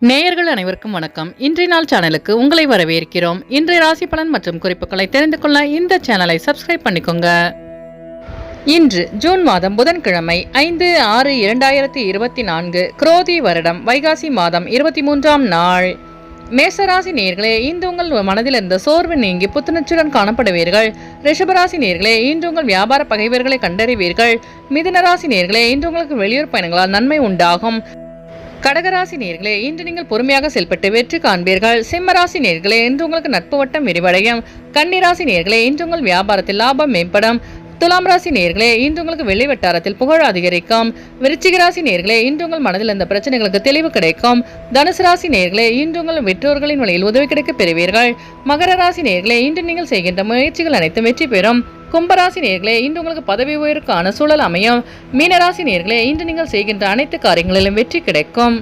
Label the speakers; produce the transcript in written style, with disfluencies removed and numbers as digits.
Speaker 1: நேயர்கள் அனைவருக்கும் வணக்கம். இன்றைய நாள் சேனலுக்கு உங்களை வரவேற்கிறோம். இன்றைய ராசி பலன் மற்றும் குறிப்புகளை தெரிந்து கொள்ள இந்த சேனலை சப்ஸ்கிரைப் பண்ணிக்கோங்க. இன்று ஜூன் மாதம் புதன்கிழமை 5/6/2024 குரோதி வருடம் வைகாசி மாதம் 23ஆம் நாள். மேசராசி நேயர்களே, இன்று உங்கள் மனதில் இருந்த சோர்வு நீங்கி புத்துணர்ச்சியுடன் காணப்படுவீர்கள். ரிஷபராசி நேயர்களே, இன்று உங்கள் வியாபார பகைவர்களை கண்டறிவீர்கள். மிதுனராசி நேயர்களே, இன்று உங்களுக்கு வெளியூர் பயணங்களால் நன்மை உண்டாகும். கடகராசி நேயர்களே, இன்று நீங்கள் பொறுமையாக செயல்பட்டு வெற்றி காண்பீர்கள். சிம்மராசி நேயர்களே, இன்று உங்களுக்கு நட்பு வட்டம் விரிவடையும். கன்னிராசி நேயர்களே, இன்று உங்கள் வியாபாரத்தில் லாபம் மேம்படும். துலாம் ராசி நேயர்களே, இன்று உங்களுக்கு வெளி வட்டாரத்தில் புகழ் அதிகரிக்கும். விருச்சிக ராசி நேயர்களே, இன்று உங்கள் மனதில் இருந்த பிரச்சனைகளுக்கு தெளிவு கிடைக்கும். தனுசு ராசி நேயர்களே, இன்று உங்கள் பெற்றோர்களின் வழியில் உதவி கிடைக்க பெறுவீர்கள். மகர ராசி நேயர்களே, இன்று நீங்கள் செய்கின்ற முயற்சிகள் அனைத்தும் வெற்றி பெறும். கும்பராசி நேயர்களே, இன்று உங்களுக்கு பதவி உயர்வுக்கான சூழல் அமையும். மீனராசி நேயர்களே, இன்று நீங்கள் செய்கின்ற அனைத்து காரியங்களிலும் வெற்றி கிடைக்கும்.